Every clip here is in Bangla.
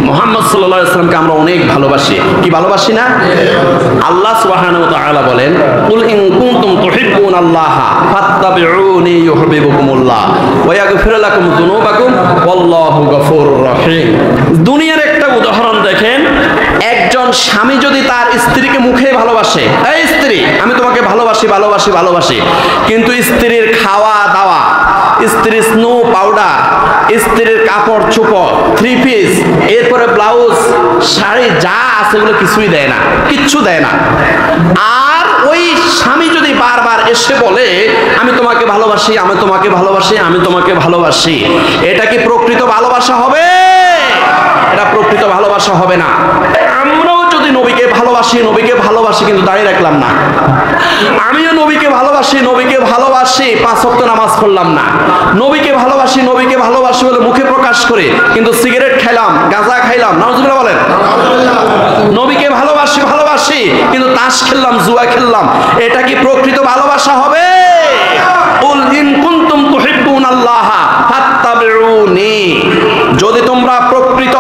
মুহাম্মদ সাল্লাল্লাহু আলাইহি ওয়াসাল্লামকে আমরা অনেক ভালোবাসি, কি ভালোবাসি না? আল্লাহ সুবহানাহু ওয়া তাআলা বলেন, কুল ইন কুনতুম তুহিব্বুনাল্লাহা ফাত্তাবিউনি ইউহিব্বুকুমুল্লাহ ওয়া ইয়াগফির লাকুম যুনুবাকুম ওয়াল্লাহু গফুরুর রহিম। দুনিয়ার একটা উদাহরণ দেখেন, একজন স্বামী যদি তার স্ত্রীকে মুখে ভালোবাসে, এই স্ত্রী আমি তোমাকে ভালোবাসি ভালোবাসি ভালোবাসি, কিন্তু স্ত্রীর খাওয়া দাওয়া, স্ত্রীর স্নো পাউডার, স্ত্রীর কাপড় চোপড়, থ্রি পিস, এরপরে ব্লাউজ, শাড়ি যা আছে এগুলো কিছুই দেয় না, কিচ্ছু দেয় না, আর ওই স্বামী যদি বারবার এসে বলে আমি তোমাকে ভালোবাসি, আমি তোমাকে ভালোবাসি, আমি তোমাকে ভালোবাসি, এটা কি প্রকৃত ভালোবাসা হবে? এটা প্রকৃত ভালোবাসা হবে না। আমরাও যদি নবীকে ভালোবাসি, নবীকে ভালোবাসি কিন্তু দাঁড়িয়ে রাখলাম না, আমিও নবীকে ভালোবাসি, নবীকে ভালোবাসি, 5 ওয়াক্ত নামাজ পড়লাম না, নবীকে ভালোবাসি, নবীকে ভালোবাসি বলে মুখে প্রকাশ করে কিন্তু সিগারেট খাইলাম, গাঁজা খাইলাম, নাউজুবিল্লাহ বলেন, নবীকে ভালোবাসি ভালোবাসি কিন্তু তাস খেললাম, জুয়া খেললাম, এটা কি প্রকৃত ভালোবাসা হবে? কুল ইন কুনতুম তুহিব্বুনাল্লাহা ফাত্তাবিউনি, যদি তোমরা প্রকৃত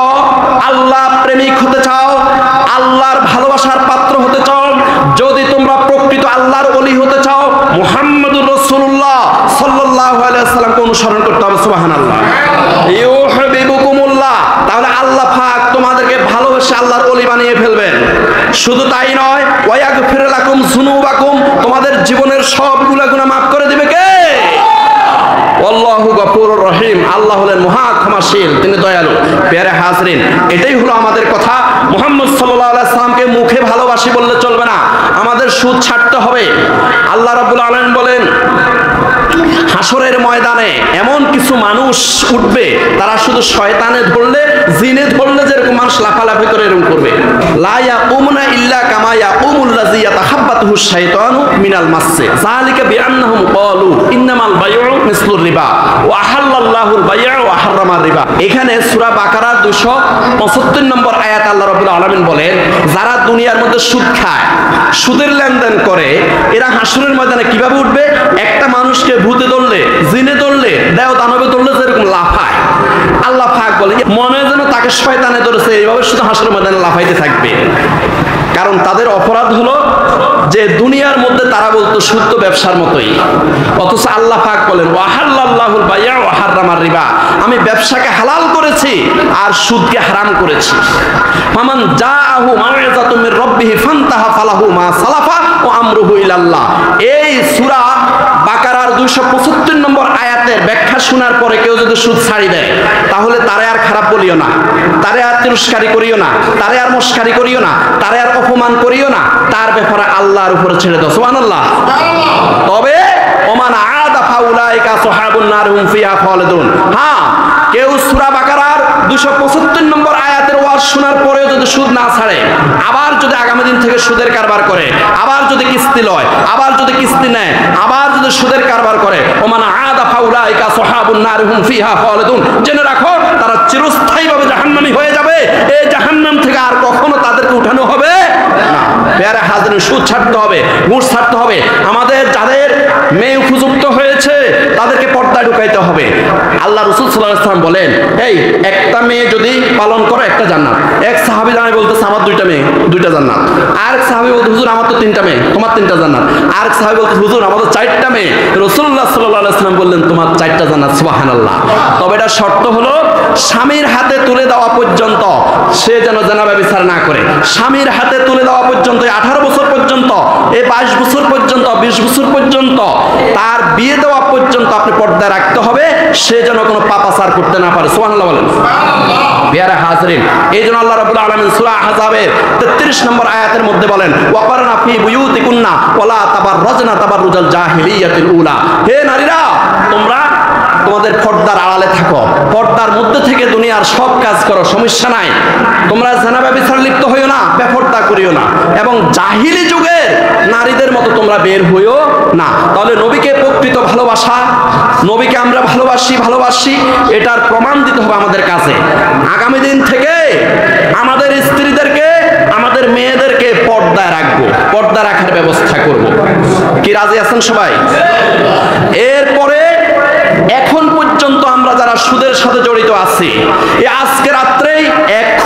আল্লাহ প্রেমিক হতে চাও, আল্লাহর ভালোবাসার পাত্র হতে চাও, যদি তোমরা প্রকৃত আল্লাহর ওলি হতে চাও, মুহাম্মদুর রাসূলুল্লাহ সাল্লাল্লাহু আলাইহি ওয়াসাল্লামকে অনুসরণ করতে হবে। সুবহানাল্লাহ। ইউহিব্বুকুমুল্লাহ, তাহলে আল্লাহ পাক তোমাদেরকে ভালোবেসে আল্লাহর ওলি বানিয়ে ফেলবেন। শুধু তাই নয়, ওয়া ইয়াগফির লাকুম যুনুবাকুম, তোমাদের জীবনের সব গুনাহ মাফ করে দিবে কে? আল্লাহু গফুরুর রহিম, আল্লাহ হলেন মহা ক্ষমাশীল, তিনি দয়ালু। প্যারে হাজরিন, এটাই হলো আমাদের কথা। মুহাম্মদ সাল্লাল্লাহু আলাইহি সাল্লামকে মুখে ভালোবাসি বললে চলবে না, আমাদের সুদ ছাড়তে হবে। আল্লাহ রাব্বুল আলামিন বলেন, হাসরের ময়দানে এমন কিছু মানুষ উঠবে, তারা শুধু শয়তানে ধরলে, জিনে ধরলে যেরকম মানুষ লাফালাফি করে এরকম করবে। লা ইয়াকুমুনা ইল্লা কামা ইয়াকুমুল্লাযী ইয়াতাখাব্বাতুহু শাইতানু মিনাল মাসসি যালিকা বিআন্নাহুম ক্বালু ইন্নামাল বাইউ মিসলুর রিবা ওয়া আহাল্লাল্লাহুল বাই'a ওয়া হারামার রিবা। এখানে সূরা বাকারার 275 নম্বর আয়াত আল্লাহ রাব্বুল আলামিন বলেন, যারা দুনিয়ার মধ্যে সুদ খায়, সুদের লেনদেন করে, এরা হাসরের ময়দানে কিভাবে উঠবে? একটা মানুষকে ভূতে ধরলে, জিনে ধরলে, দেও দানবে ধরলে যেরকম লাফায়, আল্লাহ পাক বলে মনে হয় যেন তাকে শয়তানে ধরেছে, এইভাবে শুধু হাসরের ময়দানে লাফাইতে থাকবে। কারণ তাদের অপরাধ হলো যে দুনিয়ার মধ্যে তারা বলতো সুদ তো ব্যবসার মতোই, অথচ আল্লাহ পাক বলেন ওয়া আহাল্লাল্লাহুল বাই'a ওয়া হারামার রিবা, আমি ব্যবসাকে হালাল করেছি আর সুদকে হারাম করেছি। ফামান জাআহু মাউইযাতুম মির রাব্বিহি ফান্তাহা ফালাহু মা সালাফা ওয়া আমরুহু ইলাল্লাহ। এই সূরা বাকারার 275 নম্বর আয়াতের ব্যাখ্যা শোনার পরে কেউ যদি সুদ ছাড়ি দেয়, তাহলে তারে আর খারাপ বলিও না, তারে আর তিরস্কারি করিও না, তারে আর মস্কারি করিও না, তারে আর অপমান করিও না, তার ব্যাপারে আল্লাহর উপরে ছেড়ে দাও। সুবহানাল্লাহ। তবে ওমান আদা ফাউলাইকা আসহাবুন নার হুম ফিহা খালিদুন। হ্যাঁ, কেউ সূরা বাকারার 275 নম্বর আয়াতের ওয়াজ শোনার পরেও যদি সুদ না ছাড়ে, আবার যদি আগামী দিন থেকে সুদের কারবার করে, আবার যদি কিস্তি লয়, আবার যদি কিস্তি নেয়, আবার যদি সুদের কারবার করে, ওমান আদা ফাউলাইকা আসহাবুন নার হুম ফিহা খালিদুন, জেনে রাখো তারা চিরস্থায়ীভাবে জাহান্নামী হয়ে যাবে। এই জাহান্নাম থেকে আর কখনো তাদেরকে উঠানো হবে না। প্যারা হাজরিন, সুদ ছাড়তে হবে, ঘুষ ছাড়তে হবে। আমাদের যাদের মেয়ে উপযুক্ত হয়েছে তাদেরকে পর্দায় ঢুকাইতে হবে। আল্লাহ রাসূল সাল্লাল্লাহু আলাইহি ওয়াসাল্লাম বলেন, এই একটা মেয়ে যদি পালন করো একটা জান্নাত। এক সাহাবী দাঁড়িয়ে বলতেছে আমার 2টা মেয়ে 2টা জান্নাত। আরেক সাহাবী বলতে হুজুর আমার তো 3টা মেয়ে, তোমার 3টা জান্নাত। আরেক সাহাবী বলতে হুজুর আমার তো 4টা মেয়ে। রাসূলুল্লাহ সাল্লাল্লাহু আলাইহি ওয়াসাল্লাম বললেন তোমার 4টা জান্নাত। সুবহানাল্লাহ। তবে এটা শর্ত হলো স্বামীর হাতে তুলে দেওয়া পর্যন্ত সে যেন জানাবা বিচার না করে। স্বামীর হাতে তুলে দেওয়া পর্যন্ত 18 বছর পর্যন্ত, এই 22 বছর পর্যন্ত, 20 বছর পর্যন্ত, তার বিয়ে দেওয়া পর্যন্ত আপনি পর্দায় রাখতে হবে, সে যেন কোনো পাপাচার করতে না পারে। সুবহানাল্লাহ বলেন। প্রিয় হাজরিন, এইজন্য আল্লাহ রাব্বুল আলামিন সূরা আহজাবের 33 নম্বর আয়াতের মধ্যে বলেন, ওয়াকারনা ফি বুয়ুতিকুন্না ওয়ালা তাবাররাজনা তাবাররুজাল জাহিলিয়াতিল উলা। হে নারীরা, তোমরা তোমাদের পর্দার আড়ালে থাকো, পর্দার মধ্যে থেকে দুনিয়ার সব কাজ করো, সমস্যা নাই। তোমরা জিনা ব্যভিচারে লিপ্ত হইও না, বেপরদা করিও না, এবং জাহিলি যুগের নারীদের মতো তোমরা বের হইও না। তাহলে নবীকে প্রকৃত ভালোবাসা, নবীকে আমরা ভালোবাসি, এটার প্রমাণ দিতে হবে আমাদের কাছে। আগামী দিন থেকে আমাদের স্ত্রীদেরকে, আমাদের মেয়েদেরকে পর্দায় রাখবো, পর্দা রাখার ব্যবস্থা করব। কি রাজি আছেন সবাই? এরপরে এখন পর্যন্ত আমরা যারা সুদের সাথে জড়িত আছি, এই আজকে রাত্রেই 1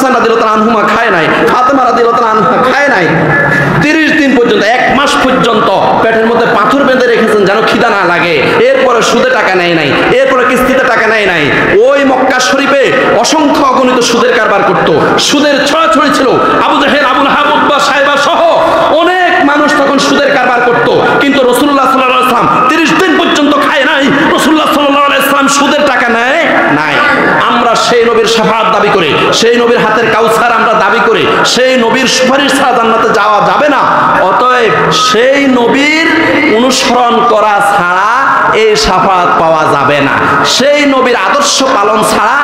হাসান রাদিয়াল্লাহু তাআলা আনহুমা খায় নাই, ফাতেমা রাদিয়াল্লাহু তাআলা আনহা খায় নাই। 30 দিন পর্যন্ত, 1 মাস পর্যন্ত পেটের মধ্যে পাথর বেঁধে রেখেছেন যেন খিদা না লাগে। এরপরে সুদে টাকা নেয় নাই, এরপরে কিস্তিতে টাকা নেয় নাই। ওই মক্কা শরীফে অসংখ্য অগণিত সুদের কারবার করত, সুদের ছড়াছড়ি ছিল। আবু জাহেল, আবুল আহাব, উতবা, সাইবা সহ অনেক মানুষ তখন সুদের কারবার করত, কিন্তু রাসূলুল্লাহ সাল্লাল্লাহু আলাইহি ওয়াসাল্লাম 30 দিন পর্যন্ত খায় নাই। রাসূলুল্লাহ সাল্লাল্লাহু আলাইহি ওয়াসাল্লাম সুদের টাকা নেয় নাই। আমরা সেই নবীর শাফাআত দাবি করে, সেই নবীর হাতের কাউসার আমরা দাবি করে, সেই নবীর সুপারিশ ছাড়া জান্নাতে যাওয়া যাবে না। অতএব সেই নবীর অনুসরণ করা ছাড়া এই শাফাআত পাওয়া যাবে না, সেই নবীর আদর্শ পালন ছাড়া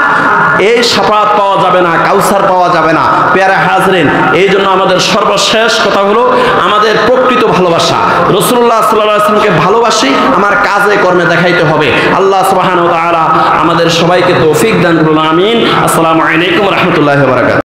এই শাফাআত পাওয়া যাবে না, কাউসার পাওয়া যাবে না। প্যারা হাজরিন, এই জন্য আমাদের সর্বশেষ কথা হলো আমাদের প্রকৃত ভালোবাসা। রাসূলুল্লাহ সাল্লাল্লাহু আলাইহি ওয়াসাল্লামকে ভালোবাসি, আমার কাজে কর্মে দেখাইতে হবে। আল্লাহ সুবহানাহু ওয়া তাআলা আমাদের সবাইকে তৌফিক দান করুন, আমিন। আসসালামু আলাইকুম ওয়া রাহমাতুল্লাহি ওয়া বারাকাতুহু।